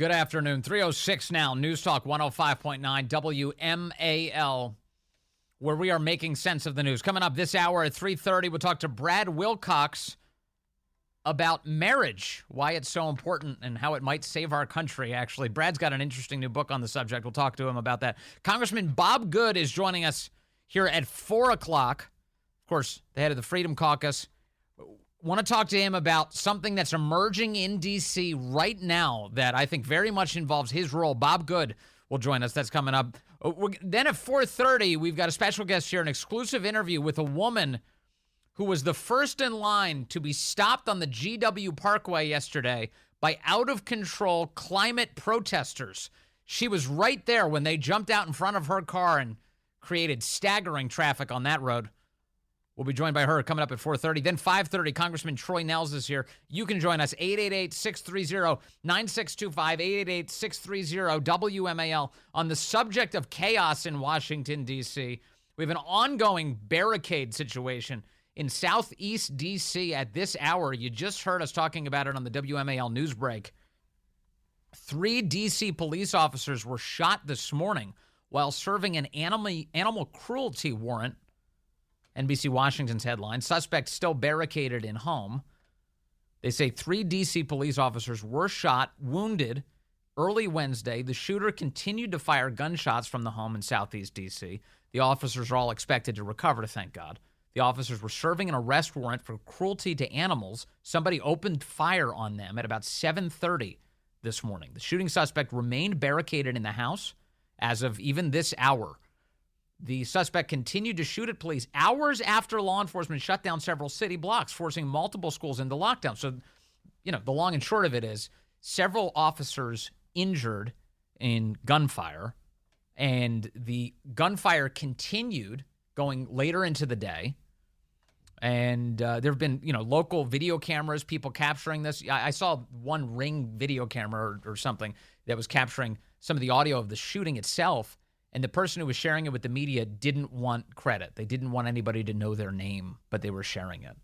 Good afternoon. 3:06 now. News Talk 105.9 WMAL, where we are making sense of the news. Coming up this hour at 3:30, we'll talk to Brad Wilcox about marriage, why it's so important, and how it might save our country, actually. Brad's got an interesting new book on the subject. We'll talk to him about that. Congressman Bob Good is joining us here at 4 o'clock. Of course, the head of the Freedom Caucus. Want to talk to him about something that's emerging in D.C. right now that I think very much involves his role. Bob Good will join us. That's coming up. Then at 4:30, we've got a special guest here, an exclusive interview with a woman who was the first in line to be stopped on the GW Parkway yesterday by out-of-control climate protesters. She was right there when they jumped out in front of her car and created staggering traffic on that road. We'll be joined by her coming up at 4:30. Then 5:30, Congressman Troy Nehls is here. You can join us, 888-630-9625, 888-630-WMAL, on the subject of chaos in Washington, D.C. We have an ongoing barricade situation in Southeast D.C. at this hour. You just heard us talking about it on the WMAL news break. 3 D.C. police officers were shot this morning while serving an animal cruelty warrant. NBC Washington's headline, suspect still barricaded in home. They say 3 D.C. police officers were shot, wounded, early Wednesday. The shooter continued to fire gunshots from the home in Southeast D.C. The officers are all expected to recover, thank God. The officers were serving an arrest warrant for cruelty to animals. Somebody opened fire on them at about 7:30 this morning. The shooting suspect remained barricaded in the house as of even this hour. The suspect continued to shoot at police hours after law enforcement shut down several city blocks, forcing multiple schools into lockdown. So, the long and short of it is several officers injured in gunfire, and the gunfire continued going later into the day. And there have been, local video cameras, people capturing this. I saw one Ring video camera or something that was capturing some of the audio of the shooting itself. And the person who was sharing it with the media didn't want credit. They didn't want anybody to know their name, but they were sharing it.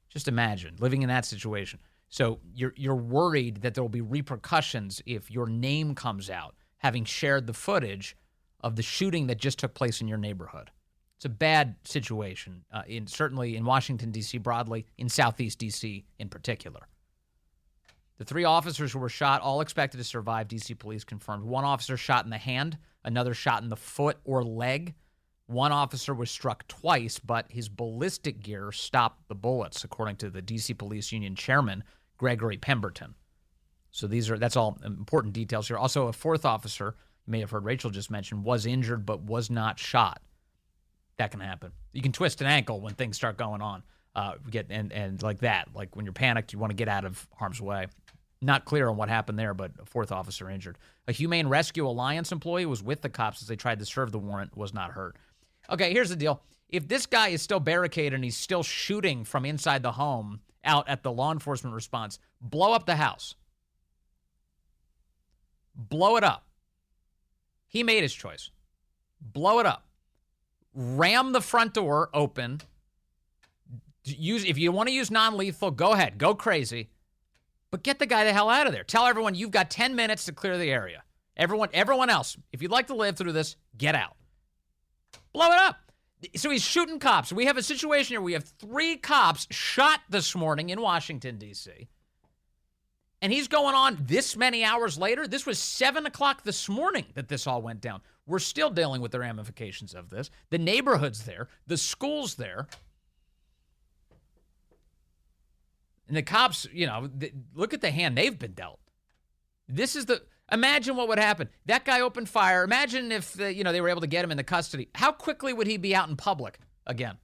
Just imagine living in that situation. So you're worried that there will be repercussions if your name comes out, having shared the footage of the shooting that just took place in your neighborhood. It's a bad situation, certainly in Washington, D.C. broadly, in Southeast D.C. in particular. The 3 officers who were shot, all expected to survive, D.C. police confirmed. 1 officer shot in the hand, another shot in the foot or leg. 1 officer was struck twice, but his ballistic gear stopped the bullets, according to the D.C. Police Union chairman, Gregory Pemberton. So that's all important details here. Also, a 4th officer, you may have heard Rachel just mention, was injured but was not shot. That can happen. You can twist an ankle when things start going on. And like that, like when you're panicked, you want to get out of harm's way. Not clear on what happened there, but a 4th officer injured. A Humane Rescue Alliance employee was with the cops as they tried to serve the warrant, was not hurt. Okay, here's the deal. If this guy is still barricaded and he's still shooting from inside the home out at the law enforcement response, blow up the house. Blow it up. He made his choice. Blow it up. Ram the front door open. If you want to use non-lethal, go ahead. Go crazy. But get the guy the hell out of there. Tell everyone you've got 10 minutes to clear the area. Everyone else, if you'd like to live through this, get out. Blow it up. So he's shooting cops. We have a situation here. We have 3 cops shot this morning in Washington, D.C. And he's going on this many hours later. This was 7 o'clock this morning that this all went down. We're still dealing with the ramifications of this. The neighborhood's there. The school's there. And the cops, look at the hand they've been dealt. Imagine what would happen. That guy opened fire. Imagine if, they were able to get him into custody. How quickly would he be out in public again?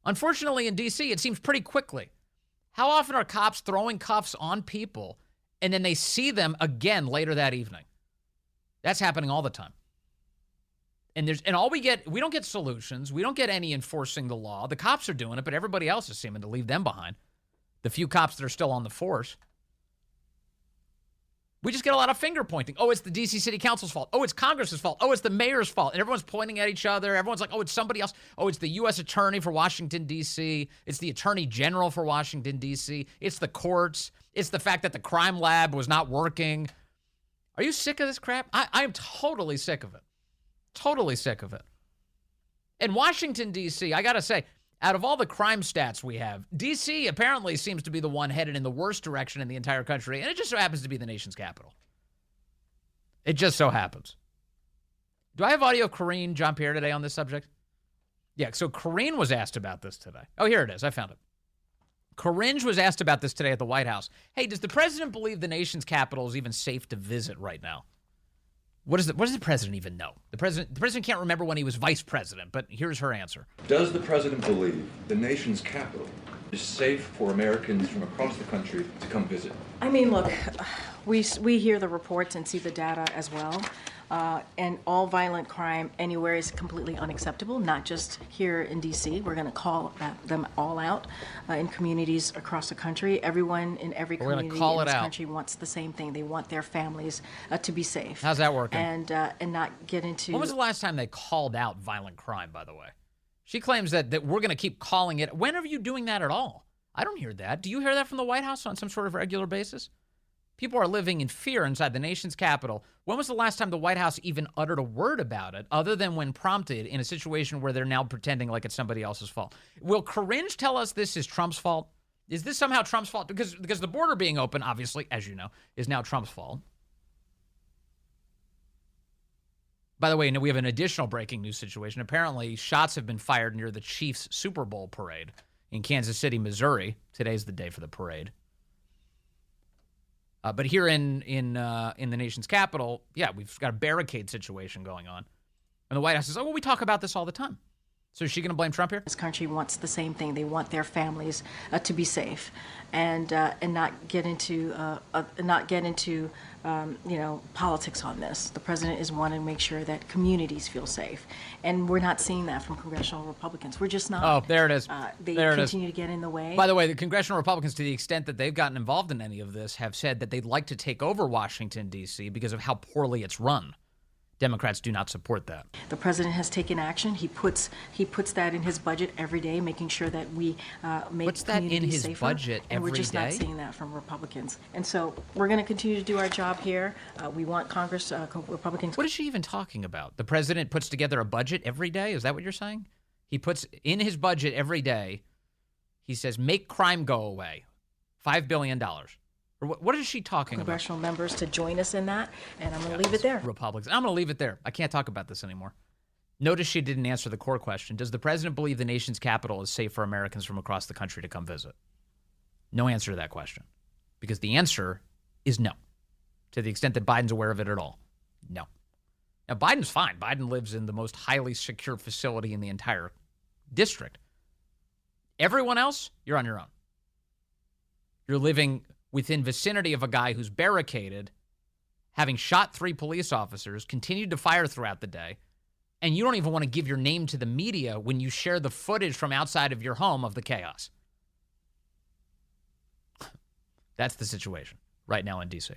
Unfortunately, in D.C., it seems pretty quickly. How often are cops throwing cuffs on people and then they see them again later that evening? That's happening all the time. And all we don't get solutions. We don't get any enforcing the law. The cops are doing it, but everybody else is seeming to leave them behind. The few cops that are still on the force. We just get a lot of finger pointing. Oh, it's the D.C. City Council's fault. Oh, it's Congress's fault. Oh, it's the mayor's fault. And everyone's pointing at each other. Everyone's like, oh, it's somebody else. Oh, it's the U.S. Attorney for Washington, D.C. It's the Attorney General for Washington, D.C. It's the courts. It's the fact that the crime lab was not working. Are you sick of this crap? I am totally sick of it. Totally sick of it. In Washington, D.C., I got to say, out of all the crime stats we have, D.C. apparently seems to be the one headed in the worst direction in the entire country, and it just so happens to be the nation's capital. It just so happens. Do I have audio of Karine Jean-Pierre today on this subject? Yeah, so Karine was asked about this today. Oh, here it is. I found it. Karine was asked about this today at the White House. Hey, does the president believe the nation's capital is even safe to visit right now? What does the president even know? The president can't remember when he was vice president, but here's her answer. Does the president believe the nation's capital is safe for Americans from across the country to come visit? I mean, look, we hear the reports and see the data as well. And all violent crime anywhere is completely unacceptable, not just here in D.C. We're going to call them all out in communities across the country. Everyone in every community in this country wants the same thing. They want their families to be safe. How's that working? And not get into... When was the last time they called out violent crime, by the way? She claims that we're going to keep calling it. When are you doing that at all? I don't hear that. Do you hear that from the White House on some sort of regular basis? People are living in fear inside the nation's capital. When was the last time the White House even uttered a word about it, other than when prompted in a situation where they're now pretending like it's somebody else's fault? Will Karine tell us this is Trump's fault? Is this somehow Trump's fault? Because the border being open, obviously, as you know, is now Trump's fault. By the way, we have an additional breaking news situation. Apparently, shots have been fired near the Chiefs Super Bowl parade in Kansas City, Missouri. Today's the day for the parade. But here in the nation's capital, yeah, we've got a barricade situation going on. And the White House says, oh, well, we talk about this all the time. So is she going to blame Trump here? This country wants the same thing. They want their families to be safe, and not get into politics on this. The president is wanting to make sure that communities feel safe, and we're not seeing that from congressional Republicans. We're just not. Oh, there it is. They continue to get in the way. By the way, the congressional Republicans, to the extent that they've gotten involved in any of this, have said that they'd like to take over Washington, D.C. because of how poorly it's run. Democrats do not support that. The president has taken action. He puts that in his budget every day, making sure that we make Puts that in his safer, budget every day? and we're just not seeing that from Republicans. And so we're going to continue to do our job here. We want Congress, Republicans. What is she even talking about? The president puts together a budget every day? Is that what you're saying? He puts in his budget every day, he says, make crime go away. $5 billion. Or what is she talking congressional members to join us in that, and I'm going to leave it there. Republicans. I'm going to leave it there. I can't talk about this anymore. Notice she didn't answer the core question. Does the president believe the nation's capital is safe for Americans from across the country to come visit? No answer to that question. Because the answer is no. To the extent that Biden's aware of it at all. No. Now, Biden's fine. Biden lives in the most highly secure facility in the entire district. Everyone else, you're on your own. You're living within vicinity of a guy who's barricaded, having shot 3 police officers, continued to fire throughout the day, and you don't even want to give your name to the media when you share the footage from outside of your home of the chaos. That's the situation right now in D.C.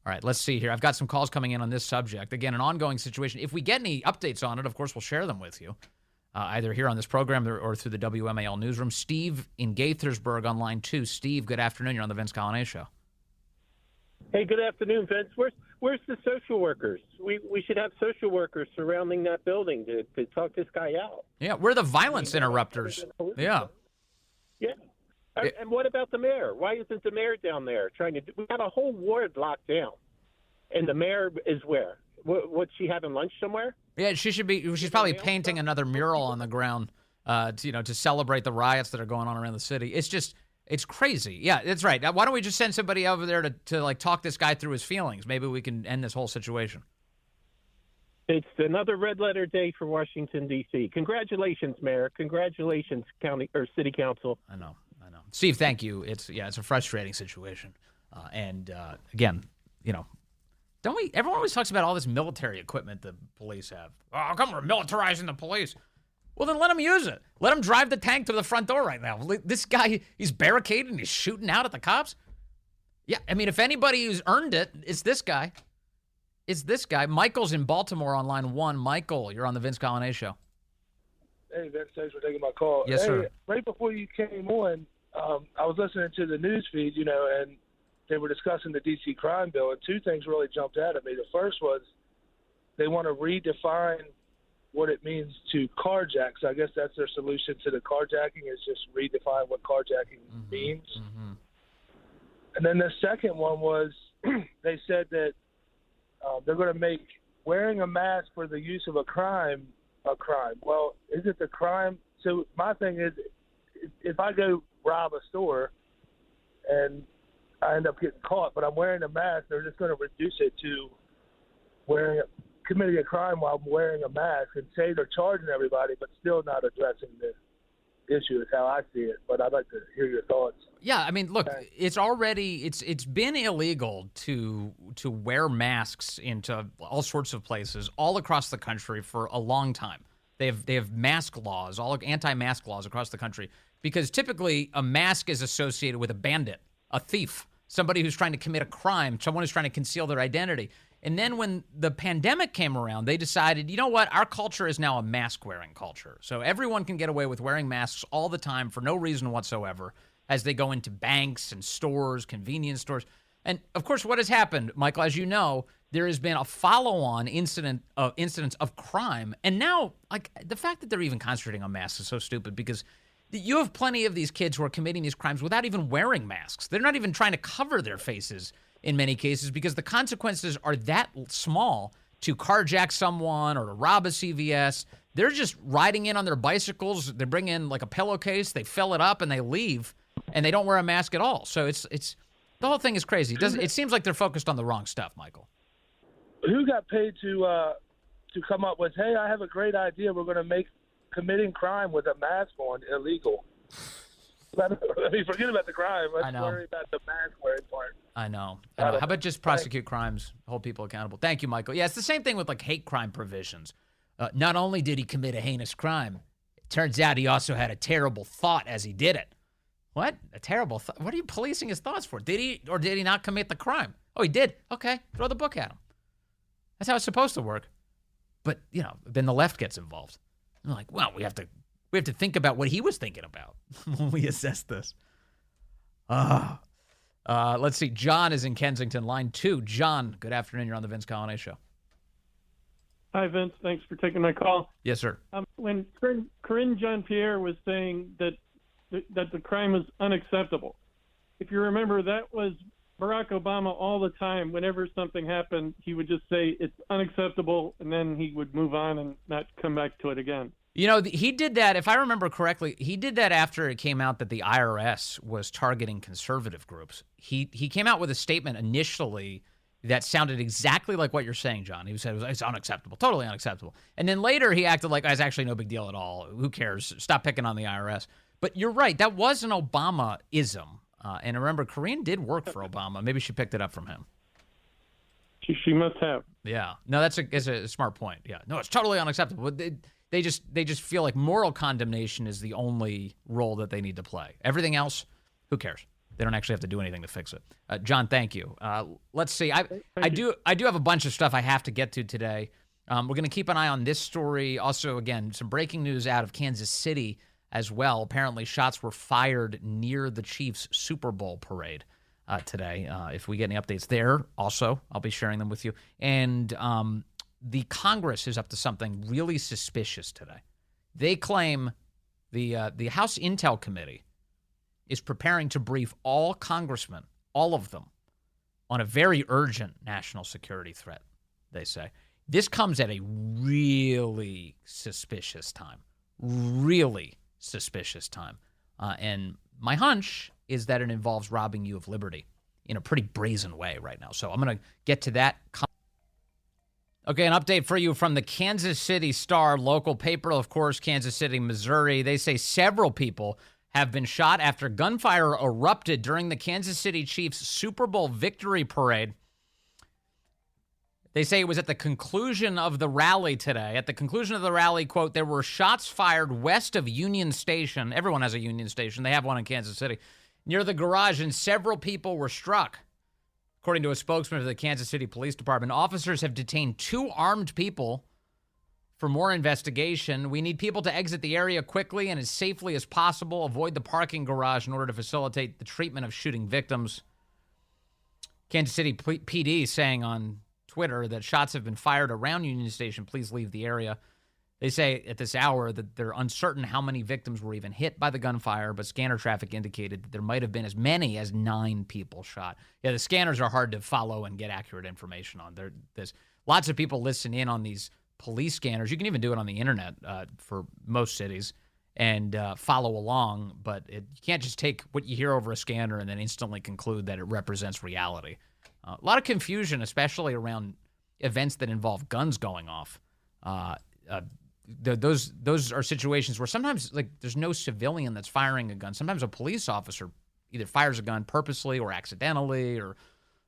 All right, let's see here. I've got some calls coming in on this subject. Again, an ongoing situation. If we get any updates on it, of course, we'll share them with you. Either here on this program or through the WMAL newsroom. Steve in Gaithersburg on line 2. Steve, good afternoon. You're on the Vince Coglianese Show. Hey, good afternoon, Vince. Where's the social workers? We should have social workers surrounding that building to talk this guy out. Yeah, we're the violence interrupters. Yeah. Yeah. And what about the mayor? Why isn't the mayor down there trying to? We have a whole ward locked down, and the mayor is where? What's she having lunch somewhere? Yeah, she should be. She's probably painting another mural on the ground, to celebrate the riots that are going on around the city. It's crazy. Yeah, that's right. Why don't we just send somebody over there to like talk this guy through his feelings? Maybe we can end this whole situation. It's another red letter day for Washington, D.C. Congratulations, Mayor. Congratulations, County or City Council. I know. Steve, thank you. It's a frustrating situation, again, don't we? Everyone always talks about all this military equipment the police have. Oh, how come we're militarizing the police? Well, then let them use it. Let them drive the tank to the front door right now. This guy, he's barricaded and he's shooting out at the cops. Yeah, I mean, if anybody who's earned it, it's this guy. It's this guy. Michael's in Baltimore on line 1. Michael, you're on the Vince Coglianese Show. Hey, Vince, thanks for taking my call. Yes, sir. Right before you came on, I was listening to the news feed, and they were discussing the D.C. crime bill, and two things really jumped out at me. The first was they want to redefine what it means to carjack. So I guess that's their solution to the carjacking, is just redefine what carjacking means. Mm-hmm. And then the second one was they said that they're going to make wearing a mask for the use of a crime a crime. Well, is it the crime? So my thing is, if I go rob a store and I end up getting caught, but I'm wearing a mask, they're just going to reduce it to committing a crime while wearing a mask, and say they're charging everybody, but still not addressing the issue is how I see it. But I'd like to hear your thoughts. Yeah, I mean, look, it's been illegal to wear masks into all sorts of places all across the country for a long time. They have mask laws, all anti-mask laws across the country, because typically a mask is associated with a bandit, a thief, somebody who's trying to commit a crime, someone who's trying to conceal their identity. And then when the pandemic came around, they decided, you know what, our culture is now a mask-wearing culture. So everyone can get away with wearing masks all the time for no reason whatsoever as they go into banks and stores, convenience stores. And, of course, what has happened, Michael, as you know, there has been a follow-on incidents of crime. And now, like, the fact that they're even concentrating on masks is so stupid, because you have plenty of these kids who are committing these crimes without even wearing masks. They're not even trying to cover their faces in many cases, because the consequences are that small to carjack someone or to rob a CVS. They're just riding in on their bicycles. They bring in like a pillowcase, they fill it up, and they leave, and they don't wear a mask at all. So it's the whole thing is crazy. It seems like they're focused on the wrong stuff, Michael. Who got paid to come up with, hey, I have a great idea, we're going to make committing crime with a mask on illegal? I mean, forget about the crime. Let's worry about the mask wearing part. I know. How about just prosecute crimes, hold people accountable? Thank you, Michael. Yeah, it's the same thing with like hate crime provisions. Not only did he commit a heinous crime, it turns out he also had a terrible thought as he did it. What? A terrible thought? What are you policing his thoughts for? Did he or did he not commit the crime? Oh, he did. Okay, throw the book at him. That's how it's supposed to work. But, then the left gets involved. I'm like, well, we have to think about what he was thinking about when we assess this. Let's see. John is in Kensington, line 2. John, good afternoon. You're on the Vince Coglianese Show. Hi, Vince. Thanks for taking my call. Yes, sir. When Corinne Jean-Pierre was saying that the crime was unacceptable, if you remember, that was Barack Obama all the time. Whenever something happened, he would just say it's unacceptable, and then he would move on and not come back to it again. He did that, if I remember correctly, he did that after it came out that the IRS was targeting conservative groups. He came out with a statement initially that sounded exactly like what you're saying, John. He said it's unacceptable, totally unacceptable. And then later he acted like it's actually no big deal at all. Who cares? Stop picking on the IRS. But you're right. That was an Obama-ism. And remember, Corinne did work for Obama. Maybe she picked it up from him. She must have. Yeah. No, that's a smart point. Yeah. No, it's totally unacceptable. They just feel like moral condemnation is the only role that they need to play. Everything else, who cares? They don't actually have to do anything to fix it. John, thank you. Let's see. I do have a bunch of stuff I have to get to today. We're going to keep an eye on this story. Also, again, some breaking news out of Kansas City as well. Apparently, shots were fired near the Chiefs Super Bowl parade today. If we get any updates there, also, I'll be sharing them with you. And the Congress is up to something really suspicious today. They claim the House Intel Committee is preparing to brief all congressmen, all of them, on a very urgent national security threat, they say. This comes at a really suspicious time. Really suspicious time. And my hunch is that it involves robbing you of liberty in a pretty brazen way right now. So I'm going to get to that. Okay, an update for you from the Kansas City Star, local paper, of course, Kansas City, Missouri. They say several people have been shot after gunfire erupted during the Kansas City Chiefs Super Bowl victory parade. They say it was at the conclusion of the rally today. At the conclusion of the rally, quote, there were shots fired west of Union Station. Everyone has a Union Station. They have one in Kansas City. Near the garage, and several people were struck. According to a spokesman for the Kansas City Police Department, officers have detained 2 armed people for more investigation. We need people to exit the area quickly and as safely as possible. Avoid the parking garage in order to facilitate the treatment of shooting victims. Kansas City PD saying on Twitter that shots have been fired around Union Station. Please leave the area. They say at this hour that they're uncertain how many victims were even hit by the gunfire, but scanner traffic indicated that there might have been as many as 9 people shot. Yeah, the scanners are hard to follow and get accurate information on. There's lots of people listen in on these police scanners. You can even do it on the internet for most cities and follow along, but you can't just take what you hear over a scanner and then instantly conclude that it represents reality. A lot of confusion, especially around events that involve guns going off. Those are situations where sometimes there's no civilian that's firing a gun. Sometimes a police officer either fires a gun purposely or accidentally or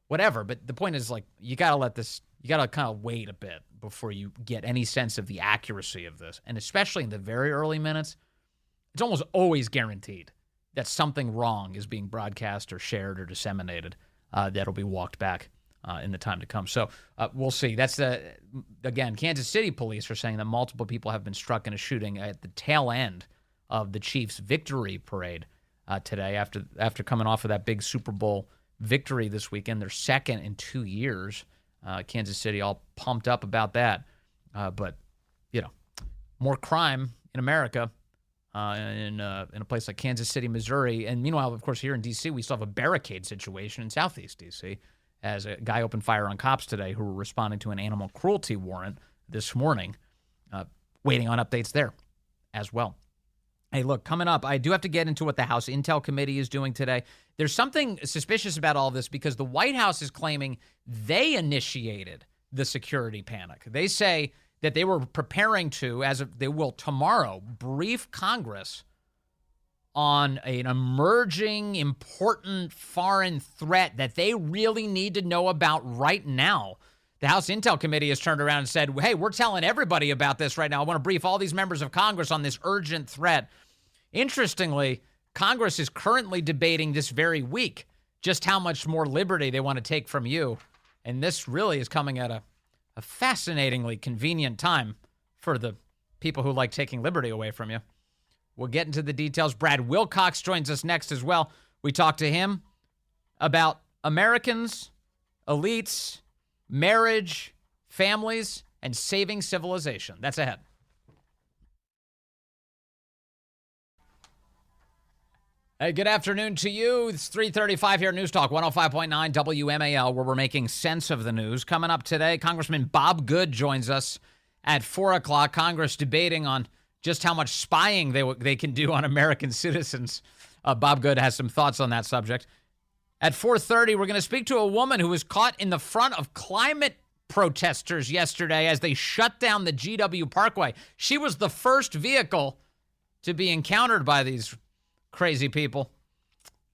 whatever. But the point is, you got to kind of wait a bit before you get any sense of the accuracy of this. And especially in the very early minutes, it's almost always guaranteed that something wrong is being broadcast or shared or disseminated that'll be walked back in the time to come. So we'll see. That's again, Kansas City police are saying that multiple people have been struck in a shooting at the tail end of the Chiefs' victory parade today after coming off of that big Super Bowl victory this weekend, their second in 2 years. Kansas City all pumped up about that. But, more crime in America in a place like Kansas City, Missouri. And meanwhile, of course, here in D.C., we still have a barricade situation in Southeast D.C., as a guy opened fire on cops today who were responding to an animal cruelty warrant this morning, waiting on updates there as well. Hey, look, coming up, I do have to get into what the House Intel Committee is doing today. There's something suspicious about all this because the White House is claiming they initiated the security panic. They say that they were preparing to, as of they will tomorrow, brief Congress on an emerging, important foreign threat that they really need to know about right now. The House Intel Committee has turned around and said, hey, we're telling everybody about this right now. I want to brief all these members of Congress on this urgent threat. Interestingly, Congress is currently debating this very week just how much more liberty they want to take from you. And this really is coming at a fascinatingly convenient time for the people who like taking liberty away from you. We'll get into the details. Brad Wilcox joins us next as well. We talk to him about Americans, elites, marriage, families, and saving civilization. That's ahead. Hey, good afternoon to you. It's 3:35 here at News Talk 105.9 WMAL, where we're making sense of the news. Coming up today, Congressman Bob Good joins us at 4 o'clock. Congress debating on just how much spying they can do on American citizens. Bob Good has some thoughts on that subject. At 4:30, we're going to speak to a woman who was caught in the front of climate protesters yesterday as they shut down the GW Parkway. She was the first vehicle to be encountered by these crazy people.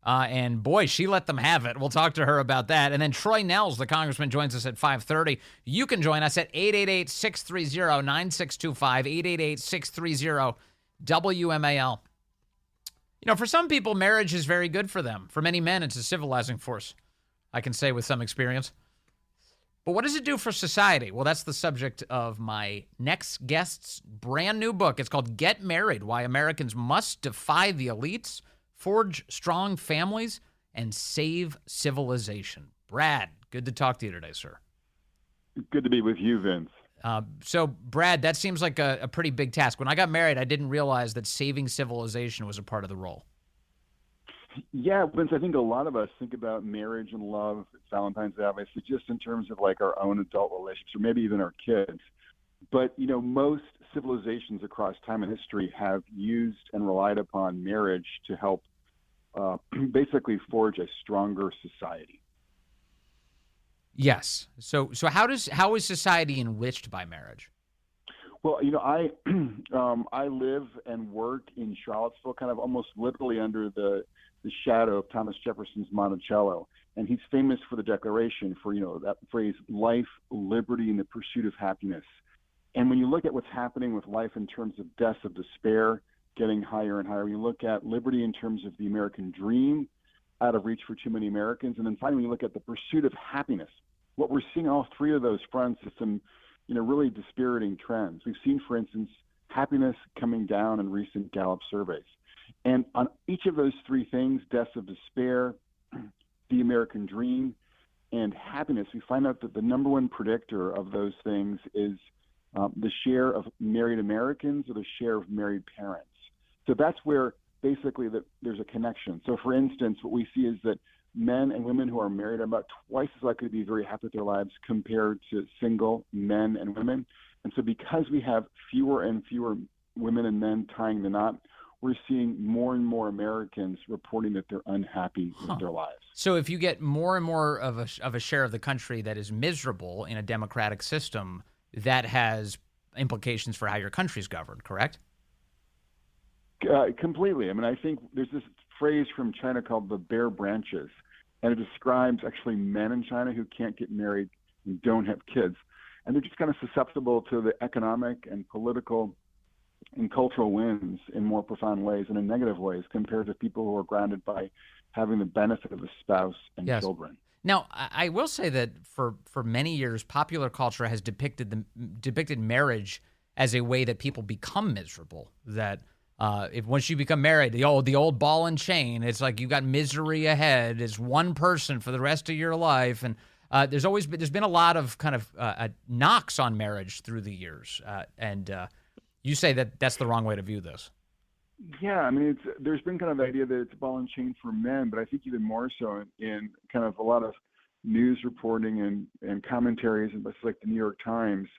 And boy, she let them have it. We'll talk to her about that. And then Troy Nehls, the congressman, joins us at 5:30. You can join us at 888-630-9625, 888-630-WMAL. For some people, marriage is very good for them. For many men, it's a civilizing force, I can say with some experience. But what does it do for society? Well, that's the subject of my next guest's brand new book. It's called Get Married: Why Americans Must Defy the Elites, Forge Strong Families, and Save Civilization. Brad, good to talk to you today, sir. Good to be with you, Vince. So, Brad, that seems like a pretty big task. When I got married, I didn't realize that saving civilization was a part of the role. Yeah, Vince, I think a lot of us think about marriage and love, Valentine's Day, obviously, just in terms of like our own adult relationships or maybe even our kids. But, most civilizations across time and history have used and relied upon marriage to help basically forge a stronger society. Yes. So how is society enriched by marriage? Well, I live and work in Charlottesville, kind of almost literally under the shadow of Thomas Jefferson's Monticello. And he's famous for the Declaration, for, that phrase, life, liberty, and the pursuit of happiness. And when you look at what's happening with life in terms of deaths of despair getting higher and higher, when you look at liberty in terms of the American dream, out of reach for too many Americans. And then finally, we look at the pursuit of happiness. What we're seeing on all three of those fronts is some, really dispiriting trends. We've seen, for instance, happiness coming down in recent Gallup surveys. And on each of those three things, deaths of despair, the American dream, and happiness, we find out that the number one predictor of those things is the share of married Americans or the share of married parents. So that's where basically there's a connection. So for instance, what we see is that men and women who are married are about twice as likely to be very happy with their lives compared to single men and women. And so because we have fewer and fewer women and men tying the knot, we're seeing more and more Americans reporting that they're unhappy with their lives. So if you get more and more of a share of the country that is miserable in a democratic system, that has implications for how your country's governed, correct? Completely. I mean, I think there's this phrase from China called the bare branches, and it describes actually men in China who can't get married and don't have kids. And they're just kind of susceptible to the economic and political and cultural winds in more profound ways and in negative ways compared to people who are grounded by having the benefit of a spouse and children. Now, I will say that for many years, popular culture has depicted marriage as a way that people become miserable. That if once you become married, the old ball and chain, it's like you got misery ahead. It's one person for the rest of your life, and there's been a lot of kind of knocks on marriage through the years, and you say that that's the wrong way to view this. Yeah, I mean, there's been kind of the idea that it's a ball and chain for men, but I think even more so in kind of a lot of news reporting and commentaries in places like the New York Times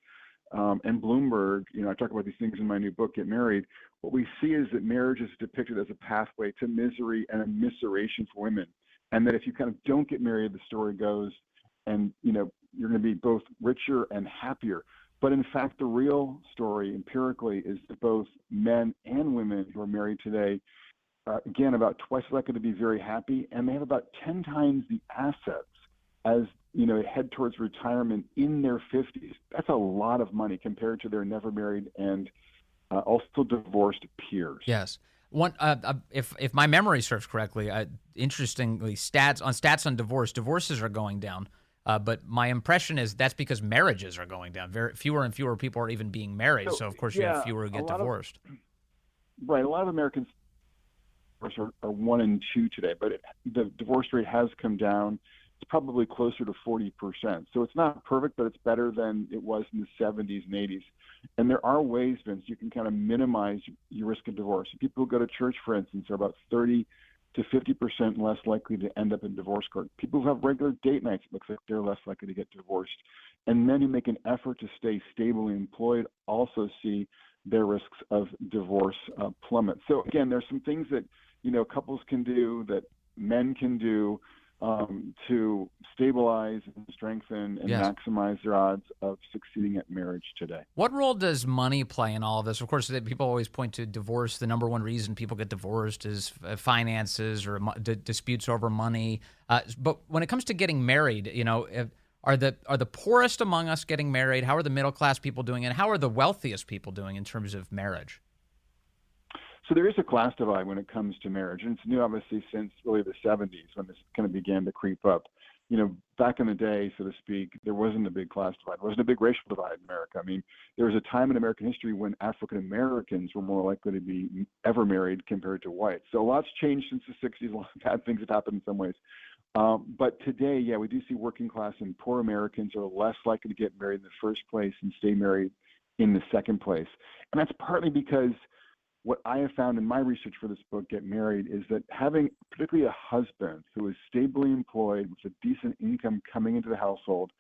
and Bloomberg. I talk about these things in my new book, Get Married. What we see is that marriage is depicted as a pathway to misery and a miseration for women, and that if you kind of don't get married, the story goes, and you're going to be both richer and happier. But in fact, the real story empirically is that both men and women who are married today are, again, about twice likely to be very happy, and they have about 10 times the assets as head towards retirement in their 50s. That's a lot of money compared to their never married and also divorced peers. Yes. If my memory serves correctly, interestingly, stats on divorces are going down. But my impression is that's because marriages are going down. Fewer and fewer people are even being married. So of course, you have fewer who get divorced. Right. A lot of Americans are 1 and 2 today, but the divorce rate has come down. It's probably closer to 40%. So it's not perfect, but it's better than it was in the 70s and 80s. And there are ways, Vince, you can kind of minimize your risk of divorce. People who go to church, for instance, are about 30 to 50% less likely to end up in divorce court. People who have regular date nights, it looks like they're less likely to get divorced. And men who make an effort to stay stably employed also see their risks of divorce plummet. So again, there's some things that couples can do, that men can do to stabilize and strengthen and maximize their odds of succeeding at marriage today. What role does money play in all of this? Of course, people always point to divorce. The number one reason people get divorced is finances or disputes over money. But when it comes to getting married, are the poorest among us getting married? How are the middle class people doing? And how are the wealthiest people doing in terms of marriage? So there is a class divide when it comes to marriage, and it's new, obviously, since really the 70s when this kind of began to creep up. Back in the day, so to speak, there wasn't a big class divide. There wasn't a big racial divide in America. I mean, there was a time in American history when African Americans were more likely to be ever married compared to whites. So a lot's changed since the 60s. A lot of bad things have happened in some ways. But today, we do see working class and poor Americans are less likely to get married in the first place and stay married in the second place. And that's partly because what I have found in my research for this book, Get Married, is that having particularly a husband who is stably employed with a decent income coming into the household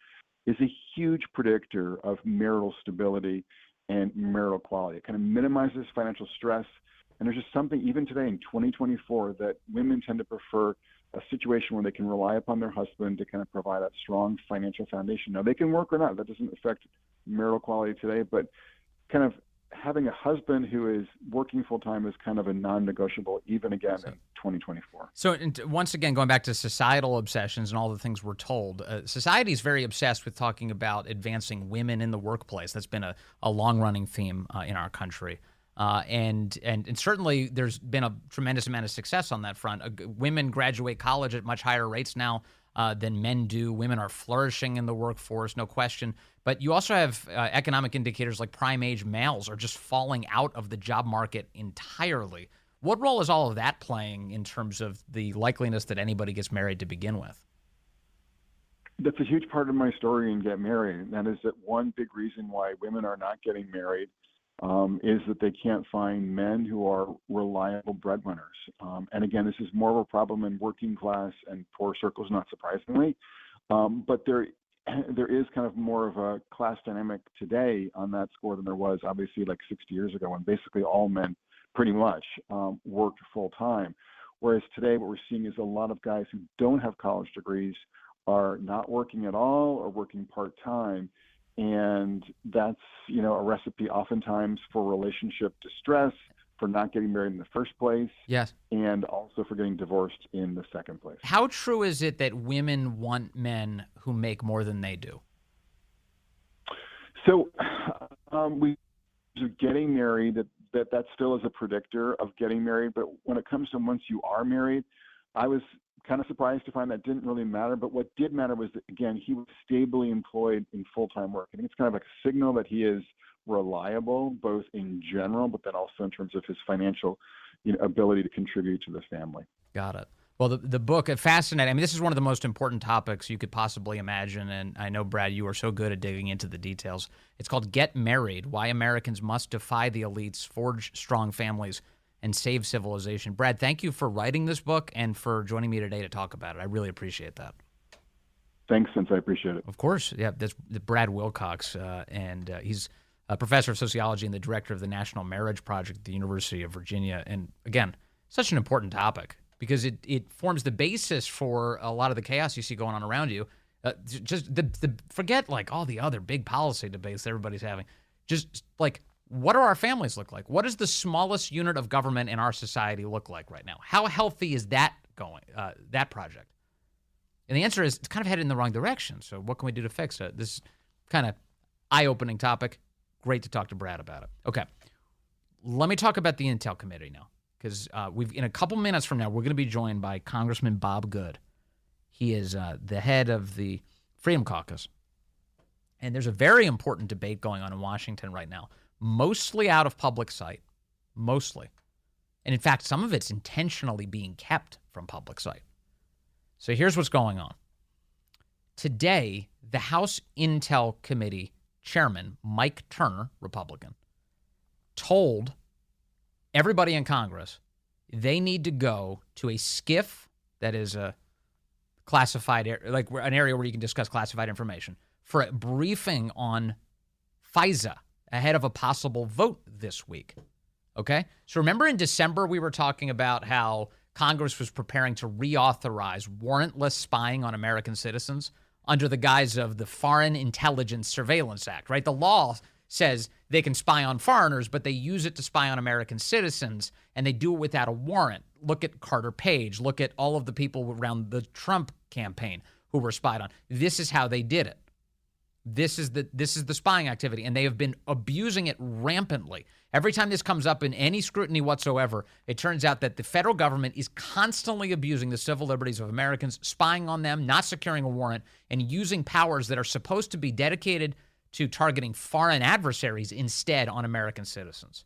is a huge predictor of marital stability and marital quality. It kind of minimizes financial stress. And there's just something, even today in 2024, that women tend to prefer a situation where they can rely upon their husband to kind of provide that strong financial foundation. Now, they can work or not. That doesn't affect marital quality today, but kind of having a husband who is working full-time is kind of a non-negotiable, even again in 2024. So once again, going back to societal obsessions and all the things we're told, society is very obsessed with talking about advancing women in the workplace. That's been a long-running theme in our country. And certainly there's been a tremendous amount of success on that front. Women graduate college at much higher rates now than men do. Women are flourishing in the workforce, no question. But you also have economic indicators like prime age males are just falling out of the job market entirely. What role is all of that playing in terms of the likeliness that anybody gets married to begin with? That's a huge part of my story in Get Married. And that is that one big reason why women are not getting married is that they can't find men who are reliable breadwinners. And again, this is more of a problem in working class and poor circles, not surprisingly. But there is kind of more of a class dynamic today on that score than there was obviously like 60 years ago, when basically all men pretty much worked full time. Whereas today what we're seeing is a lot of guys who don't have college degrees are not working at all or working part time. And that's, a recipe oftentimes for relationship distress, for not getting married in the first place. Yes. And also for getting divorced in the second place. How true is it that women want men who make more than they do? So we getting married, that still is a predictor of getting married. But when it comes to once you are married, I was kind of surprised to find that didn't really matter. But what did matter was that, again, he was stably employed in full-time work. I think it's kind of like a signal that he is reliable, both in general, but then also in terms of his financial ability to contribute to the family. Got it. Well, the book, fascinating. I mean, this is one of the most important topics you could possibly imagine. And I know, Brad, you are so good at digging into the details. It's called Get Married, Why Americans Must Defy the Elites, Forge Strong Families, and Save Civilization. Brad, thank you for writing this book and for joining me today to talk about it. I really appreciate that. Thanks, Vince. I appreciate it. Of course. Yeah, that's Brad Wilcox, and he's a professor of sociology and the director of the National Marriage Project at the University of Virginia. And again, such an important topic because it forms the basis for a lot of the chaos you see going on around you. Just forget like all the other big policy debates that everybody's having. Just like, what do our families look like? What does the smallest unit of government in our society look like right now? How healthy is that going, that project? And the answer is it's kind of headed in the wrong direction. So what can we do to fix it? This is kind of eye-opening topic. Great to talk to Brad about it. Okay, let me talk about the Intel Committee now, because in a couple minutes from now, we're going to be joined by Congressman Bob Good. He is the head of the Freedom Caucus. And there's a very important debate going on in Washington right now, mostly out of public sight, mostly. And in fact, some of it's intentionally being kept from public sight. So here's what's going on. Today, the House Intel Committee Chairman, Mike Turner, Republican, told everybody in Congress they need to go to a SCIF, that is a classified, like an area where you can discuss classified information, for a briefing on FISA ahead of a possible vote this week. Okay? So remember in December we were talking about how Congress was preparing to reauthorize warrantless spying on American citizens under the guise of the Foreign Intelligence Surveillance Act, right? The law says they can spy on foreigners, but they use it to spy on American citizens, and they do it without a warrant. Look at Carter Page. Look at all of the people around the Trump campaign who were spied on. This is how they did it. This is the spying activity, and they have been abusing it rampantly. Every time this comes up in any scrutiny whatsoever, it turns out that the federal government is constantly abusing the civil liberties of Americans, spying on them, not securing a warrant, and using powers that are supposed to be dedicated to targeting foreign adversaries instead on American citizens.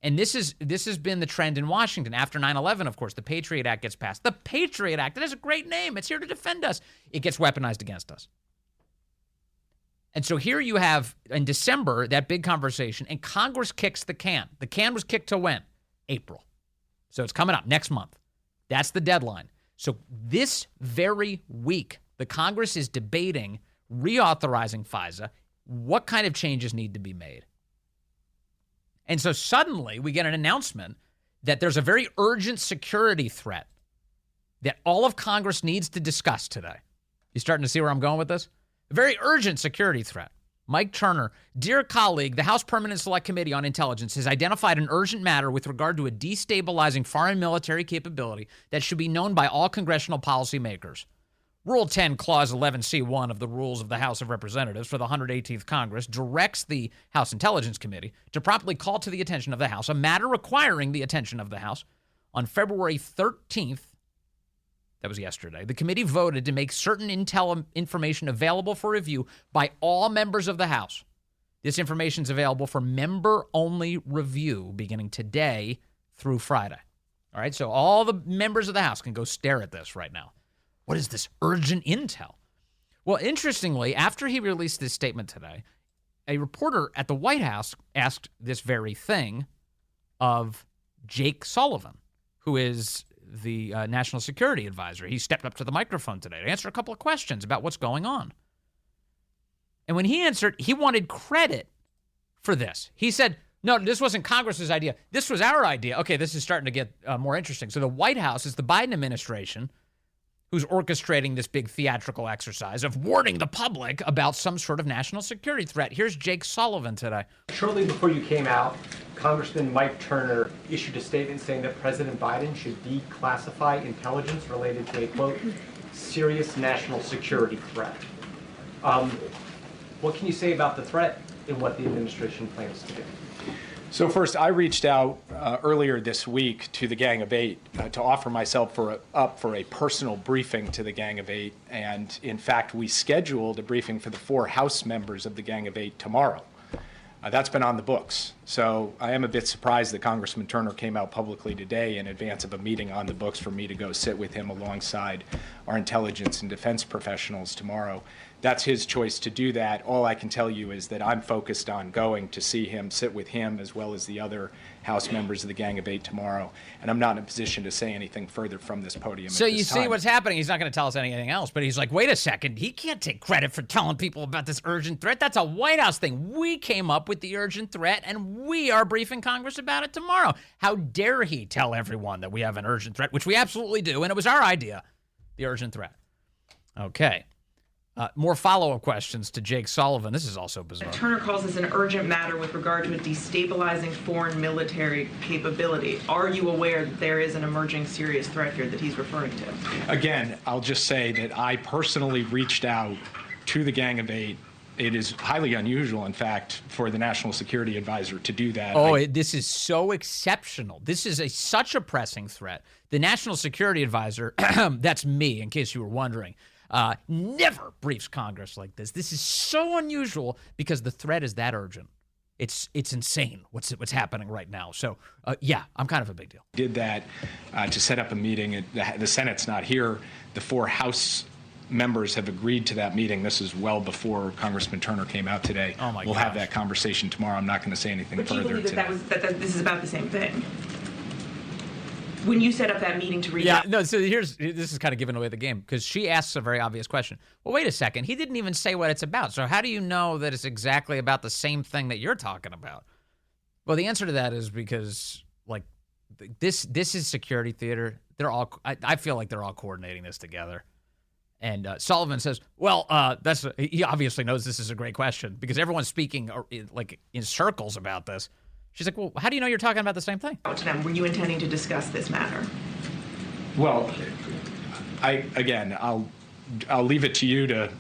And this has been the trend in Washington. After 9/11, of course, the Patriot Act gets passed. The Patriot Act, it has a great name. It's here to defend us. It gets weaponized against us. And so here you have, in December, that big conversation, and Congress kicks the can. The can was kicked to when? April. So it's coming up next month. That's the deadline. So this very week, the Congress is debating reauthorizing FISA. What kind of changes need to be made? And so suddenly we get an announcement that there's a very urgent security threat that all of Congress needs to discuss today. You starting to see where I'm going with this? A very urgent security threat. Mike Turner, dear colleague, the House Permanent Select Committee on Intelligence has identified an urgent matter with regard to a destabilizing foreign military capability that should be known by all congressional policymakers. Rule 10, Clause 11C1 of the Rules of the House of Representatives for the 118th Congress directs the House Intelligence Committee to promptly call to the attention of the House a matter requiring the attention of the House. On February 13th, that was yesterday, the committee voted to make certain intel information available for review by all members of the House. This information is available for member-only review beginning today through Friday. All right, so all the members of the House can go stare at this right now. What is this urgent intel? Well, interestingly, after he released this statement today, a reporter at the White House asked this very thing of Jake Sullivan, who is the national security advisor. He stepped up to the microphone today to answer a couple of questions about what's going on. And when he answered, he wanted credit for this. He said, no, this wasn't Congress's idea. This was our idea. Okay, this is starting to get more interesting. So the White House is the Biden administration who's orchestrating this big theatrical exercise of warning the public about some sort of national security threat. Here's Jake Sullivan today. Shortly before you came out, Congressman Mike Turner issued a statement saying that President Biden should declassify intelligence related to a, quote, serious national security threat. What can you say about the threat and what the administration plans to do? So first, I reached out earlier this week to the Gang of Eight to offer myself up for a personal briefing to the Gang of Eight. And in fact, we scheduled a briefing for the 4 House members of the Gang of Eight tomorrow. That's been on the books. So I am a bit surprised that Congressman Turner came out publicly today in advance of a meeting on the books for me to go sit with him alongside our intelligence and defense professionals tomorrow. That's his choice to do that. All I can tell you is that I'm focused on going to see him, sit with him, as well as the other House members of the Gang of Eight tomorrow. And I'm not in a position to say anything further from this podium. So you see what's happening. He's not going to tell us anything else, but he's like, wait a second. He can't take credit for telling people about this urgent threat. That's a White House thing. We came up with the urgent threat, and we are briefing Congress about it tomorrow. How dare he tell everyone that we have an urgent threat, which we absolutely do, and it was our idea, the urgent threat. Okay. More follow-up questions to Jake Sullivan. This is also bizarre. Turner calls this an urgent matter with regard to a destabilizing foreign military capability. Are you aware that there is an emerging serious threat here that he's referring to? Again, I'll just say that I personally reached out to the Gang of Eight. It is highly unusual, in fact, for the National Security Advisor to do that. Oh, this is so exceptional. This is such a pressing threat. The National Security Advisor, that's me, in case you were wondering, never briefs Congress like this. This is so unusual because the threat is that urgent. It's insane what's happening right now. So, yeah, I'm kind of a big deal. Did that to set up a meeting. The Senate's not here. The 4 House members have agreed to that meeting. This is well before Congressman Turner came out today. Oh my We'll gosh. have that conversation tomorrow. I'm not going to say anything further But do you believe today. that this is about the same thing? When you set up that meeting to reach out. Yeah, no, so this is kind of giving away the game because she asks a very obvious question. Well, wait a second. He didn't even say what it's about. So how do you know that it's exactly about the same thing that you're talking about? Well, the answer to that is because, like, this is security theater. I feel like they're all coordinating this together. And Sullivan says, well, he obviously knows this is a great question because everyone's speaking like in circles about this. She's like, well, how do you know you're talking about the same thing? To them, were you intending to discuss this matter? Well, I'll leave it to you to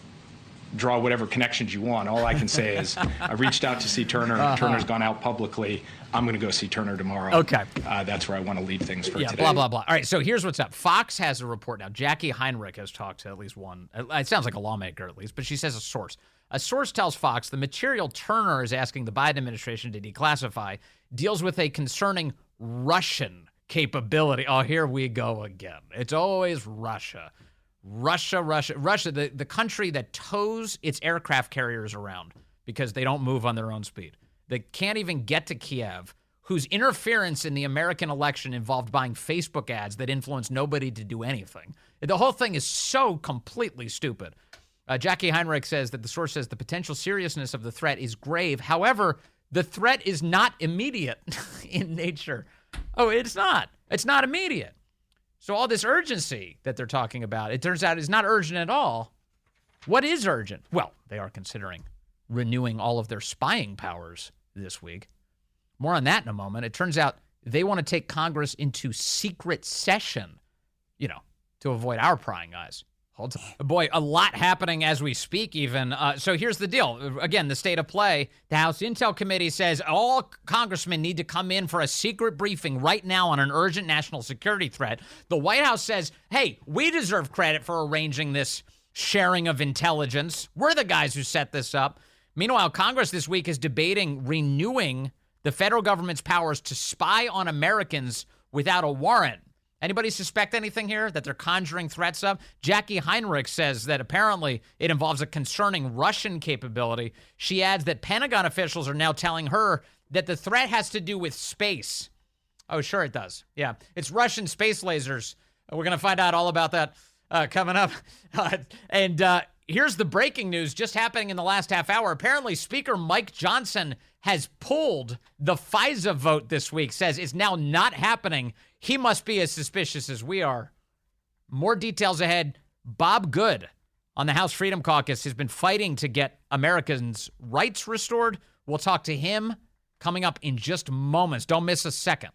draw whatever connections you want. All I can say is I reached out to see Turner. Turner's gone out publicly. I'm going to go see Turner tomorrow. Okay. That's where I want to leave things for today. Blah, blah, blah. All right, so here's what's up. Fox has a report now. Jackie Heinrich has talked to at least one. It sounds like a lawmaker at least, but she says a source. A source tells Fox the material Turner is asking the Biden administration to declassify deals with a concerning Russian capability. Oh, here we go again. It's always Russia. Russia, the country that tows its aircraft carriers around because they don't move on their own speed. They can't even get to Kiev, whose interference in the American election involved buying Facebook ads that influenced nobody to do anything. The whole thing is so completely stupid. Jackie Heinrich says that the source says the potential seriousness of the threat is grave. However, the threat is not immediate in nature. Oh, it's not. It's not immediate. So all this urgency that they're talking about, it turns out is not urgent at all. What is urgent? Well, they are considering renewing all of their spying powers this week. More on that in a moment. It turns out they want to take Congress into secret session, to avoid our prying eyes. Hold on. Boy, a lot happening as we speak even. So here's the deal. Again, the state of play. The House Intel Committee says all congressmen need to come in for a secret briefing right now on an urgent national security threat. The White House says, hey, we deserve credit for arranging this sharing of intelligence. We're the guys who set this up. Meanwhile, Congress this week is debating renewing the federal government's powers to spy on Americans without a warrant. Anybody suspect anything here that they're conjuring threats of? Jackie Heinrich says that apparently it involves a concerning Russian capability. She adds that Pentagon officials are now telling her that the threat has to do with space. Oh, sure it does. Yeah, it's Russian space lasers. We're going to find out all about that coming up. Here's the breaking news just happening in the last half hour. Apparently, Speaker Mike Johnson has pulled the FISA vote this week, says it's now not happening. He must be as suspicious as we are. More details ahead. Bob Good on the House Freedom Caucus has been fighting to get Americans' rights restored. We'll talk to him coming up in just moments. Don't miss a second.